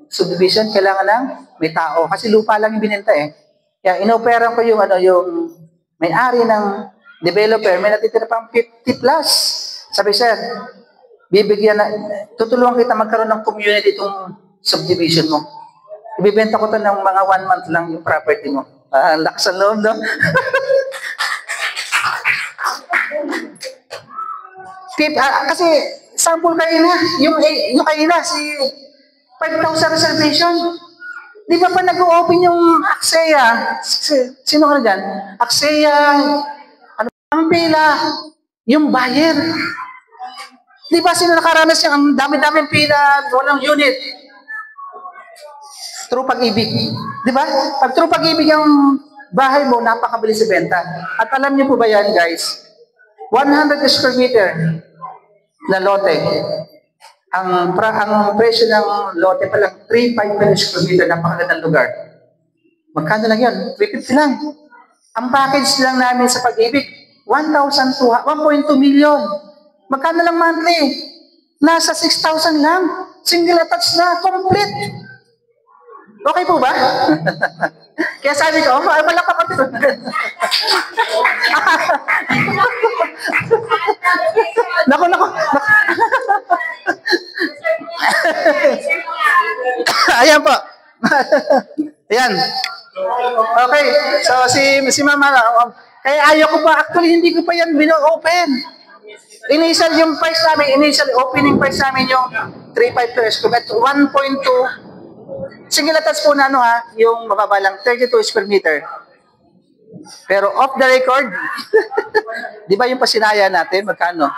subdivision? Kailangan ng may tao? Kasi lupa lang yung binenta eh. Kaya inoperan ko yung yung may-ari ng developer, may natitira pang 50 plus. Sabi, sir, bibigyan na, tutulungan kita magkaroon ng community itong subdivision mo. Ibibenta ko to ng mga 1 month lang yung property mo. Lakas ang loob, no? Kasi, sample kanina, yung kanina, si 5,000 reservation. Di ba pa nag-open yung Axea? Sino ka na dyan? Axea, ang pila, yung buyer. Di ba sino nakaranas yung ang dami-daming pila, walang unit? True Pag-ibig. Di ba? Pag True Pag-ibig ang bahay mo, napakabilis ibenta. At alam niyo po ba yan, guys? 100 square meter na lote. Ang presyo ng lote pa lang, 3.5 per square meter, napakagandang lugar. Magkano lang yan? 350 lang. Ang package lang namin sa Pag-ibig, 1.2 million. Magkano lang monthly? Nasa 6,000 lang. Single attached na, complete. Okay po ba? Kaya sabi ko, wala pa ko. Naku. Ayan po. Ayan. Okay. So, si Mama, kaya ayaw ko pa. Actually, hindi ko pa yan bino-open. Initial opening price namin yung 3.5 pesos. But 1.2 single attached po na yung mababa lang, 32 square meter. Pero off the record, di ba yung pasinaya natin, magkano?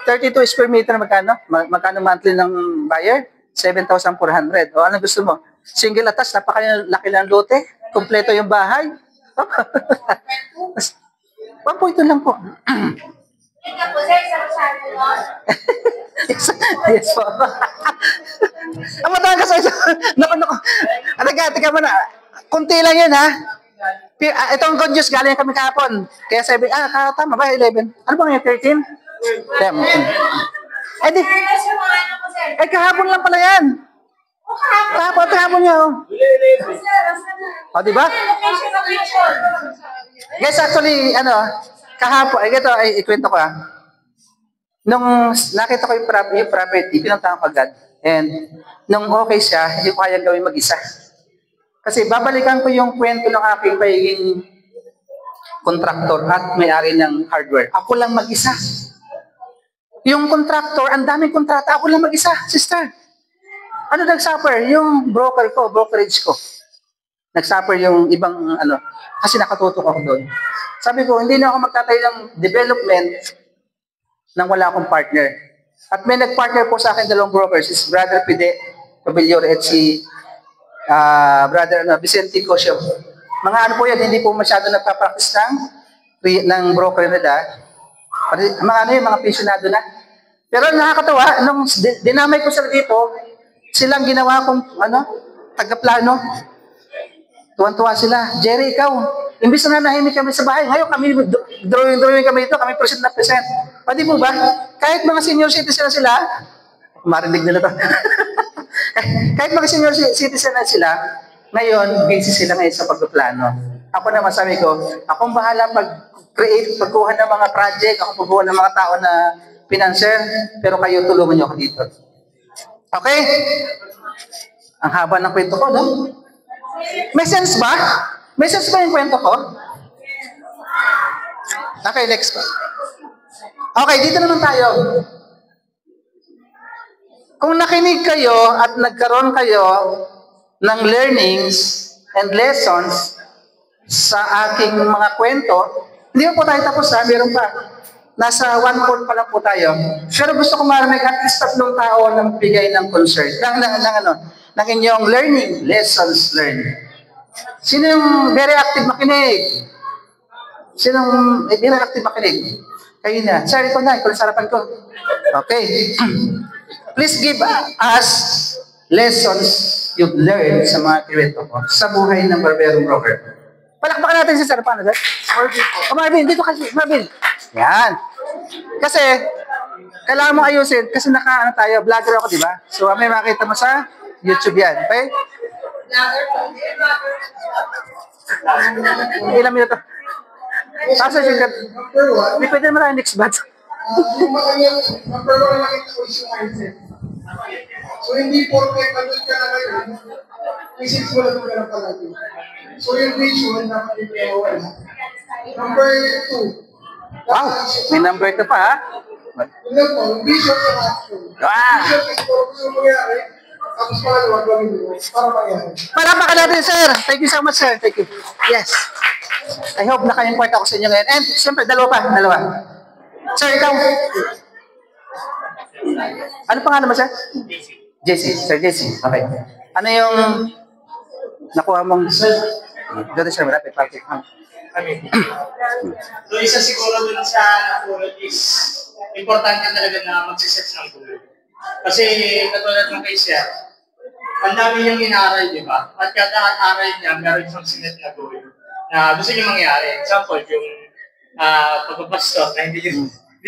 32 square meter, magkano? Magkano monthly ng buyer? 7,400. O ano gusto mo? Single attached, napakalaki ng lote, kompleto yung bahay. 1.2 lang po. Yes po. Ang matanga sa isa. Naku. Teka muna. Kunti lang yun, ha? Itong good news, galing kami kahapon. Kaya sabi, tama ba, 11? Ano bang yung 13? Kahapon lang pala yan. Kahapon niya, diba? Guys, actually, kahapon, ikwento ko, nung nakita ko yung property, pinuntahan ko agad. And nung okay siya, hindi ko kaya gawin mag-isa. Kasi babalikan ko yung kwento ng aking pagiging contractor at may-ari ng hardware. Ako lang mag-isa. Yung contractor, ang daming kontrata, ako lang mag-isa, sister. Ano nag-suffer? Yung brokerage ko. Nag-suffer yung ibang kasi nakatutok ako doon. Sabi ko, hindi na ako magtatayo ng development nang wala akong partner. At may nag-partner po sa akin dalawang brokers, is Brother Pide Pabellor at si Brother Vicente Cosio. Mga po yan, hindi po masyado nagpa-practice ng broker nila. Mga pensionado na. Pero nakakatawa, nung dinamay ko sila dito, silang ginawa kong taga-plano. Tuwan-tuwa sila. Jerry, ikaw, imbis na nahimik kami sa bahay, ngayon kami, drawing kami dito, kami percent na percent. Pwede mo ba? Kahit mga senior citizen sila, marinig nila to. Kahit mga senior citizen na sila, ngayon, busy sila ngayon sa pagpaplano. Ako naman sabi ko, akong bahala pagkuha ng mga project, ako pagkuha ng mga tao na financer, pero kayo tulungan niyo ako dito. Okay? Ang haba ng kwento ko, no? May sense ba? May sense ba yung kwento ko? Okay, next. Okay, dito naman tayo. Kung nakinig kayo at nagkaroon kayo ng learnings and lessons sa aking mga kwento, hindi po tayo tapos, ha? Meron pa. Nasa 1/4 pa lang po tayo. Pero gusto ko marinig at least 3 tao na magbigay ng concern, ng inyong learning, lessons learned. Sino yung very active makinig? Sinong very active makinig? Kayo na. Sir, ito na sarapan ko. Okay. Please give us lessons you've learned sa mga kiwento ko sa buhay ng Barbero Broker. Palakpakan natin si Sir. Paano, sir? Marvin, dito kasi. Marvin. Yan. Kasi, kailangan mo ayusin kasi tayo, vlogger ako, di ba? So, may makita mo sa YouTube yan. Okay? Ilang minuto? Asa siya? Hindi pwede naman tayo next batch. Yung makanyang, number 1 lang ito is yung mindset. So, hindi porket nandun ka na ngayon, isip mo lang ka lang palagi. So, yung vision, dapat i-prewa na. Number 2. Wow, may number 2 pa ha? Yun po, yung vision sa action. Vision is kung yung mangyari, tapos pangalawa, gawin mo para mangyari. Palakpakan natin, sir. Thank you so much, sir. Thank you. Yes. I hope naka-import ako sa inyo ngayon. And, siyempre, dalawa. Sir, ikaw. Ano pangalan mo, sir? JC. Sir JC. Okay. Ano yung nakuha mong... Doon, sir, malapit. Perfect. So, isa siguro dun sa nakulot is importante talaga na magsiset ng goal. Kasi katulad ng kay Sir, ang dami niyang inaaral, di ba? At kada aral niya, meron siyang sinet na goal na gusto niya mangyari. Example, yung pagpapastor na hindi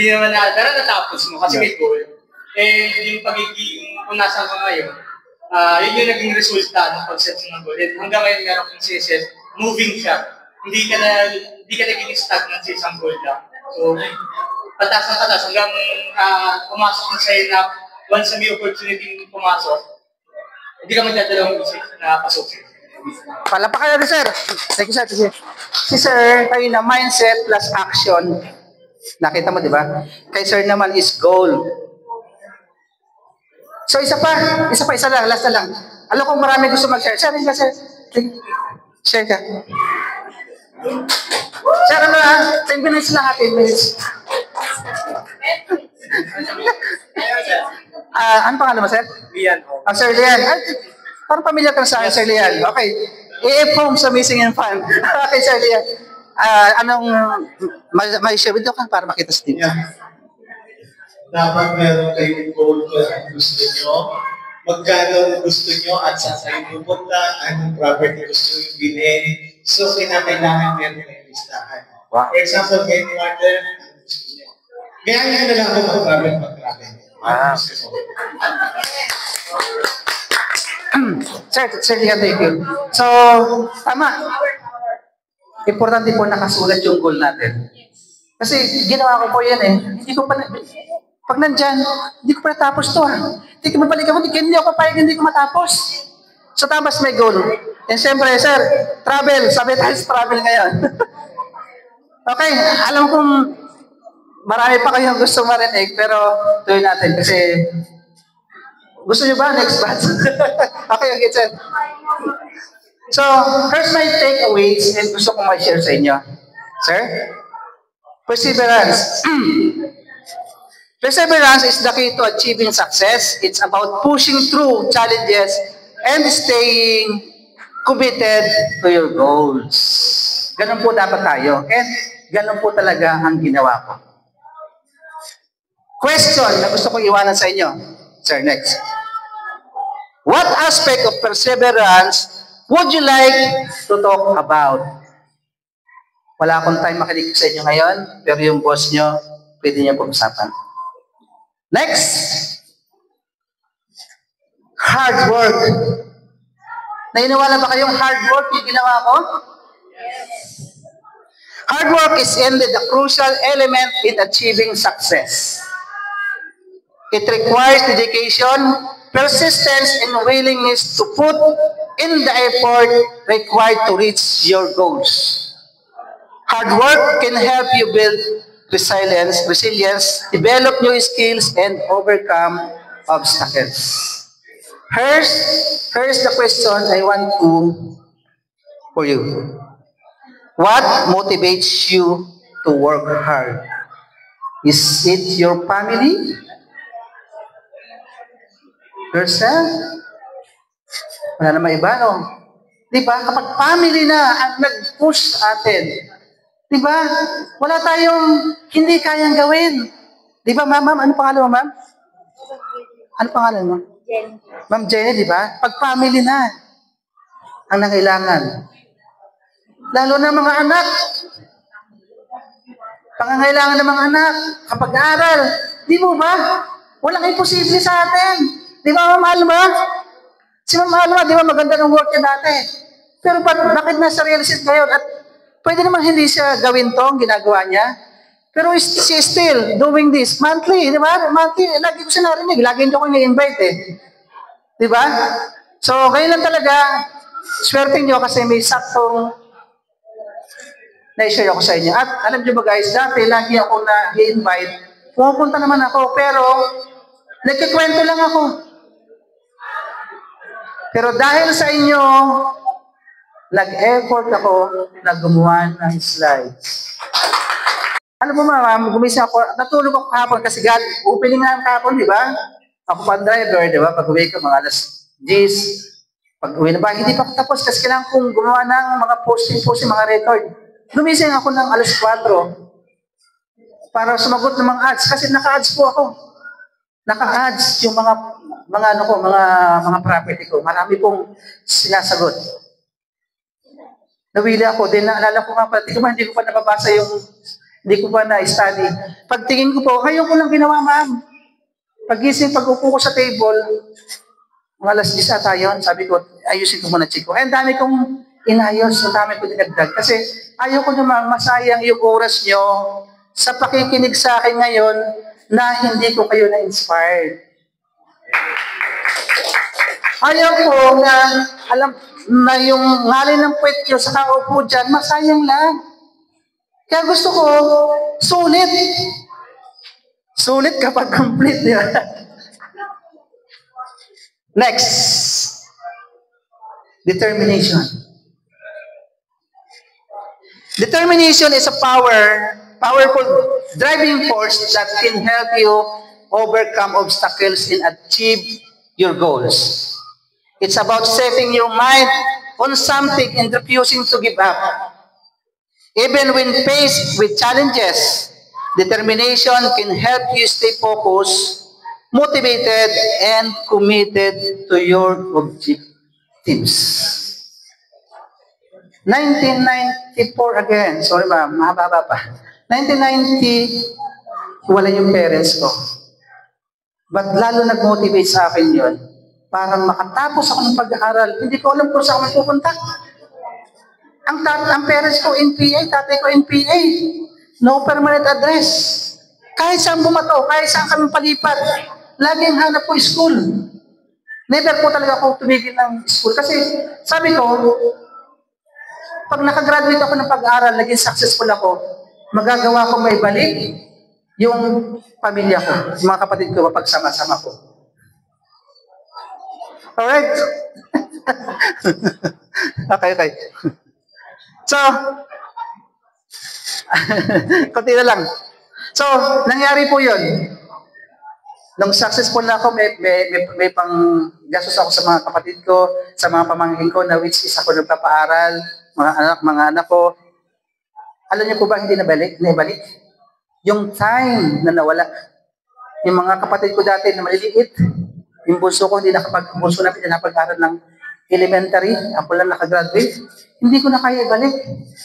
naman pero natapos mo kasi may goal. Eh, yung pagiging kung nasa ka ngayon, yun yung naging resulta ng pag-set ng goal. And hanggang ngayon meron kong siset, moving siya. Hindi ka naging stagnant sa isang goal lang. So, patas hanggang pumasok na sa'yo na once na may opportunity pumasok, hindi ka magdadalawang isip na pasok. Palapakan natin, sir. Thank you, sir. Si sir, kayo na mindset plus action. Nakita mo, di ba? Kay sir naman is goal. So, isa lang, last na lang. Alam kong marami gusto mag-share. Share ka, sir. Share ka. Sir, ano ha? 10 minutes lang ha, 10 minutes. Ano pangalan mo, sir? Lian. Sir Lian. Parang pamilyar ka sa akin, Sir Lian. Okay. i-inform sa Missing and Found. Okay, Sir Lian. Anong may share video ka para makita sa team? Yeah. Dapat meron kayong goal kung ano gusto nyo, magkano gusto nyo at saan kayo pupunta, anong property gusto nyo bilhin. So, kinakailangan meron kayong listahan. Wow. For example, may water, ano gusto nyo. Kaya nyo na lang kung mag-travel. Wow. Sir Lian, thank you. So, tama. Importante po nakasulat yung goal natin. Kasi ginawa ko po yan eh. Hindi ko pa, pag nandyan, hindi ko pa natapos to ha. Hindi ko mabalik ako, hindi ako papayag, hindi ko matapos. So tapos may goal. And siyempre, sir, travel. Sabi tayo sa travel ngayon. Okay, alam kong marami pa kayong gusto marinig, pero tuloy natin kasi gusto nyo ba next batch? Okay, sir. So, here's my takeaways and gusto kong ma-share sa inyo. Sir? Perseverance. Perseverance is the key to achieving success. It's about pushing through challenges and staying committed to your goals. Ganun po dapat tayo. And ganun po talaga ang ginawa ko. Question na gusto kong iwanan sa inyo. Sir, next. What aspect of perseverance would you like to talk about? Wala akong time makinig sa inyo ngayon, pero yung boss nyo, pwede niyo pag-usapan. Next. Hard work. Nainiwala ba kayong hard work yung ginawa ko? Yes. Hard work is indeed a crucial element in achieving success. It requires dedication, persistence, and willingness to put in the effort required to reach your goals. Hard work can help you build resilience, develop new skills, and overcome obstacles. Here's the question I want for you. What motivates you to work hard? Is it your family? Yourself? Wala naman iba, no? Diba? Kapag family na ang nag-push atin, diba? Wala tayong hindi kayang gawin. Diba, ma'am? Ano pangalan mo, ma'am? Ano pangalan mo? Jenny. Ma'am Jenny, diba? Pag family na ang nangailangan. Lalo na mga anak. Pangangailangan ng mga anak. Kapag aral, di mo ba? Walang imposible sa atin. Di ba, mahal ba? Si Ma'am Alma, di ba maganda ng work niya dati? Pero bakit nasa real estate ngayon? At pwede naman hindi siya gawin to, ang ginagawa niya. Pero she is still doing this monthly, di ba? Monthly, lagi ko siya narinig. Lagi niyo ko na-invite eh. Di ba? So, ngayon lang talaga, swerte niyo kasi may saktong na-share ako sa inyo. At alam niyo ba guys, dati lagi ako na-invite. Pupunta naman ako, pero nagkikwento lang ako. Pero dahil sa inyo, nag-effort ako na gumawa ng slides. Alam mo ma'am, gumising ako, natulog ako kahapon kasi opening nga kahapon, di ba? Ako pa driver, di ba? Pag uwi ko, mga alas 10. Pag uwi na ba, hindi pa ako tapos kasi kailangan kong gumawa ng mga posting, mga record. Gumising ako ng alas 4 para sumagot ng mga ads kasi naka-ads po ako. Naka-ads yung mga property ko. Marami pong sinasagot. Nawili ako, din naalala ko nga pala, hindi ko pa nababasa hindi ko pa na-study. Pagtingin ko po, ngayon ko lang ginawa, ma'am. Pagising, pag-upo ko sa table, mga alas 10 ata yun, sabi ko, ayusin ko muna, chiko. Ang dami kong inayos, ang dami ko dinagdag. Kasi ayaw ko naman masayang yung oras nyo sa pakikinig sa akin ngayon na hindi ko kayo na-inspired. Ayaw ko na alam na yung ngalin ng puwet nyo sa kaupo dyan, masayang lang. Kaya gusto ko, sulit. Sulit kapag complete. Di ba? Next. Determination. Determination is a powerful driving force that can help you overcome obstacles and achieve your goals. It's about setting your mind on something and refusing to give up. Even when faced with challenges, determination can help you stay focused, motivated, and committed to your objectives. 1994 again. Sorry ma'am, mahaba pa. 1990, wala yung parents ko. But lalo nag-motivate sa akin yun. Parang makatapos ako ng pag-aaral. Hindi ko alam kung saan ako pupunta. Ang parents ko NPA, tatay ko NPA. No permanent address. Kahit saan bumato, kahit saan kami palipat, laging hanap ko school. Never po talaga ako tumigil ng school. Kasi sabi ko, pag nakagraduate ako ng pag-aaral, naging successful ako, magagawa ko maibalik yung pamilya ko, yung mga kapatid ko, mapagsama-sama ko. Alright? Okay. So, konti na lang. So, nangyari po yun. Nung successful na ako, may pang gastos ako sa mga kapatid ko, sa mga pamangkin ko, na which is ako nagpapaaral, mga anak ko. Alam niyo po ba hindi naibalik? Yung time na nawala. Yung mga kapatid ko dati na maliliit, yung bunso ko hindi bunso na pinapag-aral ng elementary, ako lang nakagraduate, hindi ko na kaya ibalik.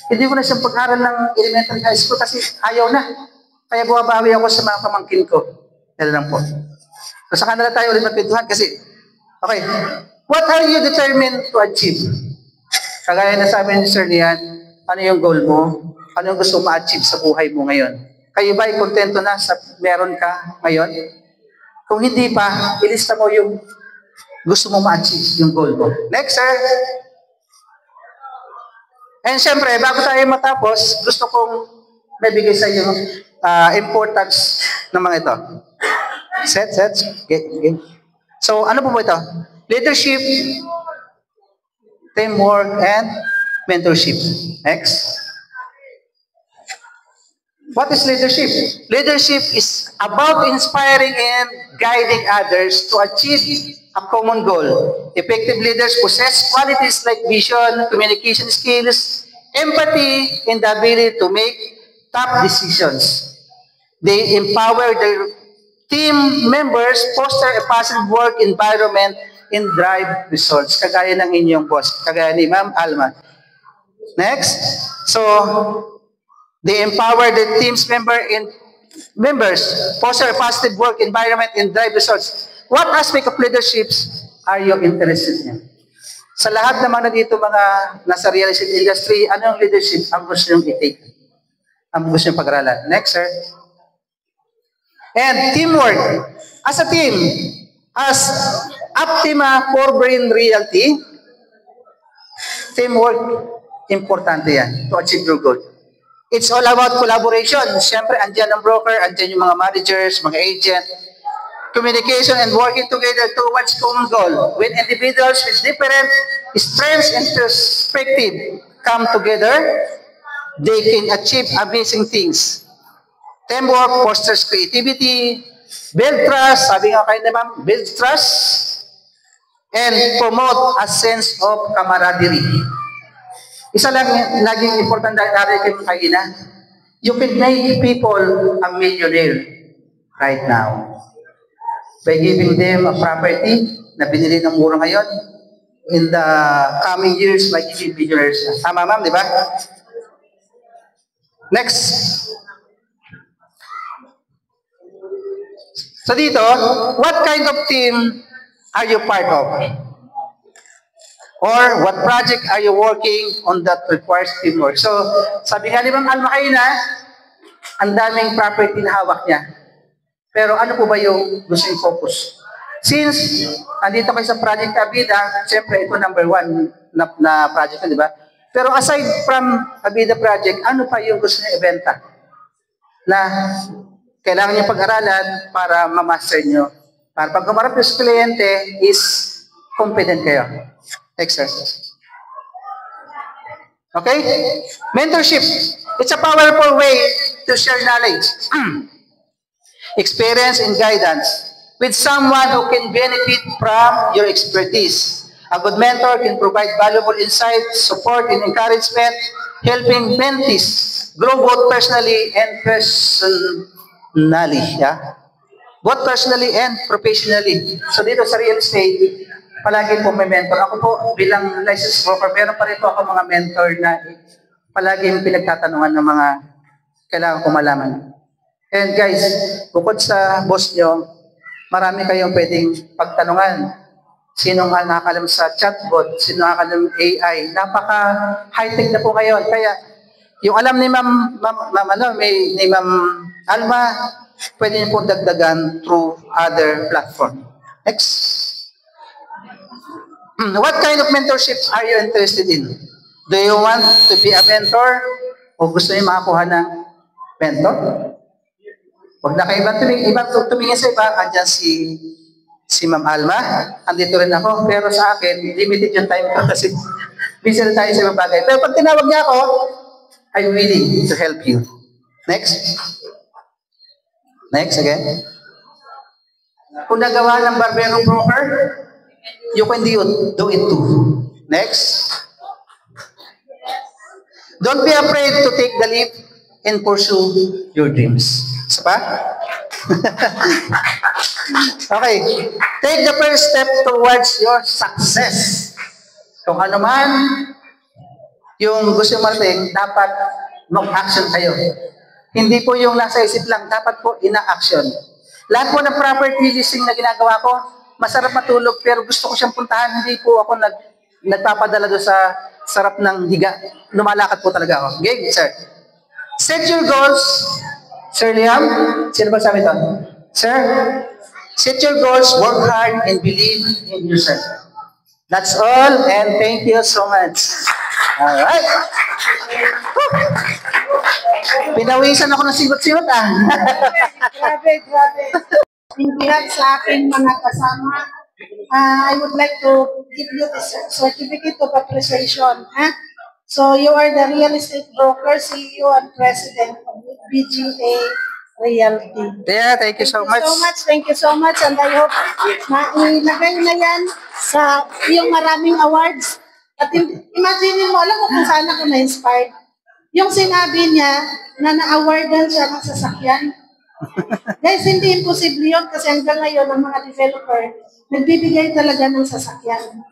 Hindi ko na siyang pag-aral ng elementary high school kasi ayaw na. Kaya bumabawi ako sa mga pamangkin ko. Yan lang po. So sa kanila tayo ulit magpintuhan kasi, okay, what are you determined to achieve? Kagaya na sabi ni Sir Lian, ano yung goal mo? Ano yung gusto mo ma-achieve sa buhay mo ngayon? Kayo ba ay kontento na sa meron ka ngayon? Kung hindi pa, ilista mo yung gusto mo ma-achieve, yung goal mo. Next, sir. And syempre, bago tayo matapos, gusto kong nabigay sa iyo importance ng mga ito. Set. Okay. So, ano po ba ito? Leadership, teamwork, and mentorship. Next. What is leadership? Leadership is about inspiring and guiding others to achieve a common goal. Effective leaders possess qualities like vision, communication skills, empathy, and the ability to make tough decisions. They empower their team members, foster a positive work environment, and drive results. Kagaya ng inyong boss, kagaya ni Ma'am Alma. Next. So, they empower the team's members, foster a positive work environment, and drive results. What aspect of leadership are you interested in? Sa lahat naman na dito mga nasa real estate industry, ano yung leadership ang gusto nyo i-take? Ang gusto nyo pag-aralan? Next, sir. And teamwork. As a team, as Optima for Brain Realty, teamwork, importante yan to achieve your goal. It's all about collaboration. Siyempre, andyan ang broker, andyan yung mga managers, mga agent, communication and working together towards common goal. When individuals with different strengths and perspective come together, they can achieve amazing things. Teamwork fosters creativity, build trust, sabi nga kayo naman, build trust, and promote a sense of camaraderie. Isa lang naging important na natin kayo na, you can make people a millionaire right now by giving them a property na binili ng mura ngayon. In the coming years, magiging millionaires na. Tama, ma'am, di ba? Next. So dito, what kind of team are you part of? Or what project are you working on that requires teamwork? So, sabi nga ni Ma'am Alma kayo na, ang daming property na hawak niya. Pero ano po ba yung gusto yung focus? Since, andito kayo sa Project Abida, siyempre ito number 1 na project, di ba? Pero aside from Abida Project, ano pa yung gusto niya ibenta? Na kailangan niyo pag-aralan para ma-master niyo. Para pag kumarap yung kliyente is confident kayo. Next, sir. Okay? Mentorship. It's a powerful way to share knowledge, experience, and guidance with someone who can benefit from your expertise. A good mentor can provide valuable insight, support, and encouragement, helping mentees grow both personally and professionally. Yeah? Both personally and professionally. So dito sa real estate, palagi po may mentor. Ako po bilang licensed broker, meron pa rin po ako mga mentor na palagi yung pinagtatanungan ng mga kailangan ko malaman. And guys, bukod sa boss nyo, marami kayong pwedeng pagtanungan. Sino nga nakakalam sa chatbot, sino nakakalam AI. Napaka high-tech na po ngayon. Kaya yung alam ni Ma'am Alma, pwede niyo po dagdagan through other platform. Next. What kind of mentorship are you interested in? Do you want to be a mentor? O gusto niyo makakuha ng mentor? Huwag na kayo ibang tumingin sa iba. Andyan si Ma'am Alma. Andito rin ako. Pero sa akin, limited yung time ko kasi busy na tayo sa ibang bagay. Pero pag tinawag niya ako, I'm willing to help you. Next. Next again. Kung nagawa ng barbero broker, you can do it too. Next. Don't be afraid to take the leap and pursue your dreams. Isa pa? Okay. Take the first step towards your success. Kung ano man yung gusto marating, dapat mag-action kayo. Hindi po yung nasa isip lang, dapat po ina-action. Lahat po ng property listing na ginagawa ko, masarap matulog, pero gusto ko siyang puntahan, hindi po ako nagpapadala doon sa sarap ng higa. Lumalakad po talaga ako. Okay, sir? Set your goals. Sir Liam, sino ba sabi ito? Sir, set your goals, work hard, and believe in yourself. That's all, and thank you so much. Alright. Pinawisan ako ng sigot-sigot Grabe. In behalf sa aking mga kasama, I would like to give you this certificate of appreciation. So you are the real estate broker, CEO and President of BGA Realty. Yeah, thank you so much. Thank you so much. And I hope mailagay na yan sa iyong maraming awards. At imagine mo, alam mo kung saan ako na-inspired. Yung sinabi niya na na-awardan siya ng sasakyan. Guys, hindi imposible yun kasi hanggang ngayon ang mga developer nagbibigay talaga ng sasakyan.